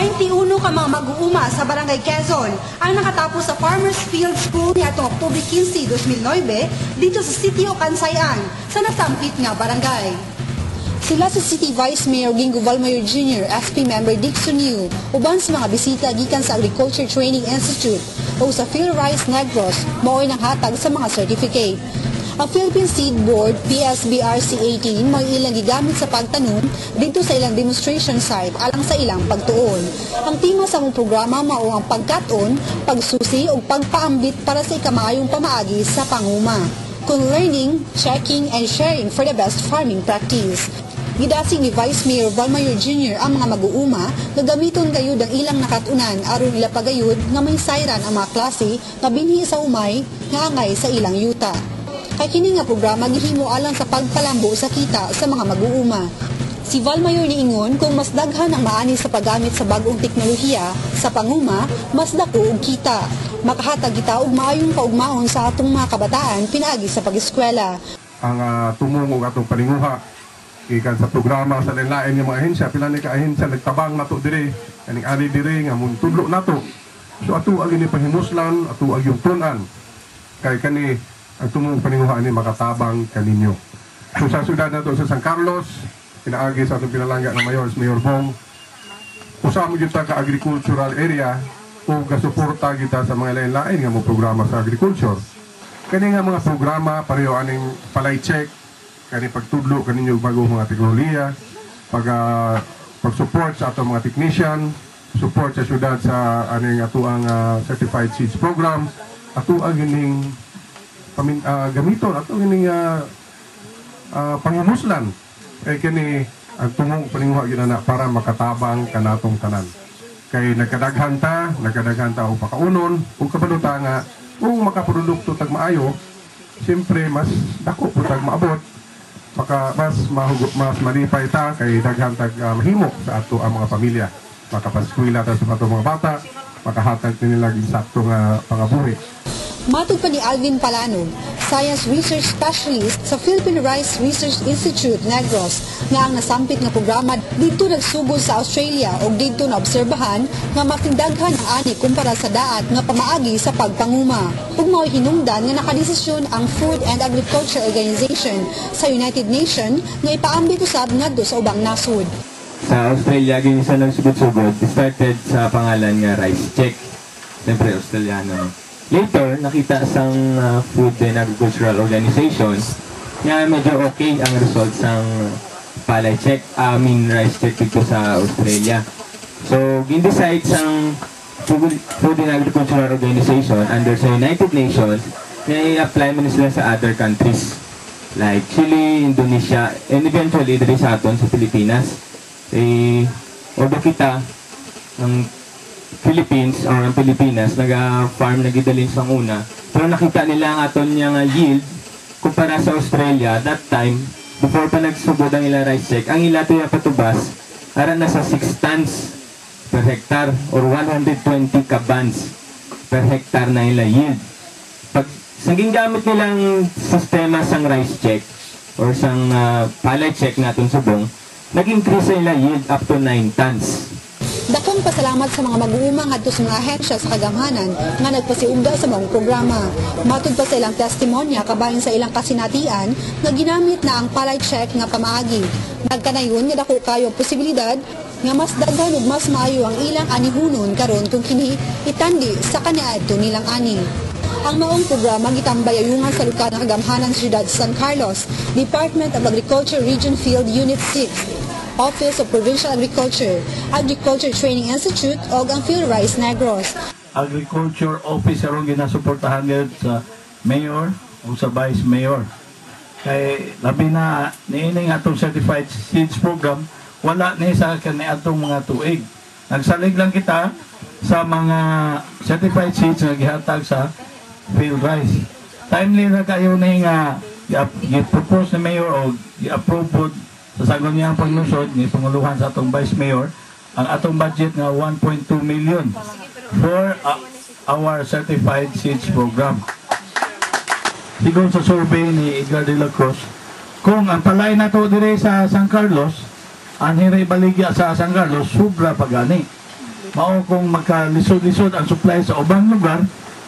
21 ka mga mag-uuma sa Barangay Quezon ang nakatapos sa Farmers Field School niadtong Oktubre 15, 2009 dito sa City of Kansayan sa nasampit nga barangay. Sila si City Vice Mayor Gingo Valmayor Jr., SP Member Dixon Yu, uban sa mga bisita gikan sa Agriculture Training Institute o sa PhilRice Negros, mao'y nang hatag sa mga certificate. Ang Philippine Seed Board, PSBRC-18, may ilang gigamit sa pagtanom dito sa ilang demonstration site alang sa ilang pagtuon. Ang tema sa mong programa mao ang pagkaton, pagsusi o pagpaambit para sa ikamayong pamaagi sa panguma, kung learning, checking, and sharing for the best farming practice. Gidasig ni Vice Mayor Valmayor Jr. ang mga mag-uuma na gamiton gayud ang ilang nakatunan aron ila pagayud nga may sayran ang mga klase nga binhi sa umay nga angay sa ilang yuta. Kay kini nga programa gihimo alang sa pagpalambo sa kita sa mga mag-uuma. Si Valmayor niingon kung mas daghan ang maani sa paggamit sa bag-ong teknolohiya sa panguma, mas dako og kita. Makahatag kita og maayong kaugmaon sa atong mga kabataan pinaagi sa pag-eskwela. Ang tumong og atong paninguha gikan sa programa sa lain-lain nga mga ahensya, pila ni ka ahensya nagtabang nato dire, kaning ari dire nga mun tudlo nato. So ato ag ini pahimuslan, ato ag yung tunan. Kay kani ang tumong paninguha ni makatabang kaninyo. So sa syudad nato sa San Carlos, pinaagi sa atong pinalangga na Mayor Bong, usamo kita ka agricultural area o gasuporta kita sa mga lain-lain nga mga programa sa agriculture. Kani nga mga programa pareho aning palay check, kani pagtudlo kaninyo bagong mga teknolohiya, pag-support sa atong mga technician, support sa syudad sa aning atuang certified seeds program, ato ang gining gamiton, ato gining panghumuslan. Kay kini ang tumong paninguha ginana para makatabang kanatong tanan. Kay nagkadaghan ta o pakaunon o kabaluta nga kung makaprodukto tag maayo, siyempre mas dako po tag maabot, mas malipay ta kay daghan tag mahimo sa ato ang mga pamilya. Makapaskwela ta sa ato mga bata, makahatag nila insakto nga pangabuhi. Matug pa ni Alvin Palano, Science Research Specialist sa Philippine Rice Research Institute, Negros, nga ang nasampit nga programa dito nagsugod sa Australia o dito na obserbahan nga matindaghan ang ani kumpara sa daat nga pamaagi sa pagpanguma. Ug mao'y hinungdan nga nakadesisyon ang Food and Agriculture Organization sa United Nations nga ipaambit usab ngadto sa ubang nasod. Sa Australia, ginisa nagsugod-sugod, started sa pangalan nga Rice Check. Siyempre, Australiano. Later, nakita sa Food and Agricultural Organization nga medyo okay ang results ng palay check, rice check dito sa Australia. So, gin-decide sang Food and Agricultural Organization under sa United Nations na i-apply mo sila sa other countries like Chile, Indonesia, and eventually dito sa aton sa Pilipinas. Although kita ang Philippines or ang Pilipinas nag-farm nagidalin sa una, pero nakita nila ang aton niyang yield kumpara sa Australia that time before pa nagsugod ang ilang rice check, ang ila ito patubas ara nasa 6 tons per hectare or 120 kabans per hectare na ila yield. Pag saging gamit nilang sistema sang rice check or sang palay check natin subong, nag-increase nila yield up to 9 tons. Dakong pasalamat sa mga mag-uuma ngadto sa mga ahensya sa kagamhanan nga nagpasiugda sa mga programa. Matud pa sa ilang testimonya kabahin sa ilang kasinatian nga ginamit na ang palay check nga pamaagi. Nagkanayon nga dako kayo posibilidad nga mas daghan ug mas maayo ang ilang anihunon karon kung kini itandi sa kaniadto nilang ani. Ang maong programa gitambayayungan sa lokal nga kagamhanan sa siyudad San Carlos, Department of Agriculture Region Field Unit 6, Office of Provincial Agriculture, Agriculture Training Institute o ang PhilRice Negros. Agriculture Officer ang ginasuportahan ngayon sa Mayor o sa Vice Mayor. Kay labi na niining atong Certified Seeds Program, wala ni sa kani atong mga tuig. Nagsalig lang kita sa mga Certified Seeds na gihatag sa PhilRice. Timely na kayo na nga i-propose ni Mayor o i-approve sa sagon niya ang paglusod ni Panguluhan sa atong Vice Mayor ang atong budget nga 1.2 million for our Certified Seeds Program. Sigon sa survey ni Edgar de la Cruz, kung ang palay na to dire sa San Carlos, ang hiray baligya sa San Carlos, sobra pagani. mao kung magkalisod-lisod ang supply sa ubang lugar,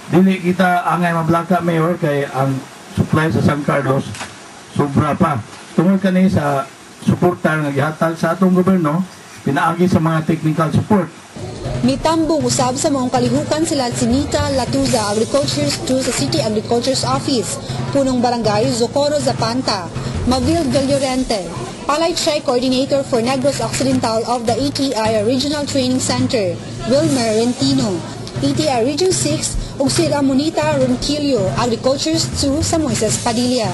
dili kita angay mablaka mayor kay ang supply sa San Carlos sobra pa. Tungod kani sa suporta nga gihatag sa atong gobyerno, pinaagi sa mga technical support. Mitambong usab sa maong kalihukan sila si Nita Latuza, Agriculture to sa City Agriculture's Office, punong barangay Zocoro Zapanta, Mavil Del Llorente, Allied Tri Coordinator for Negros Occidental of the ATI Regional Training Center, Wilmer Rentino, ATI Region 6 ug sila Monita Ronquillo, Agriculture 2 sa Moises Padilla.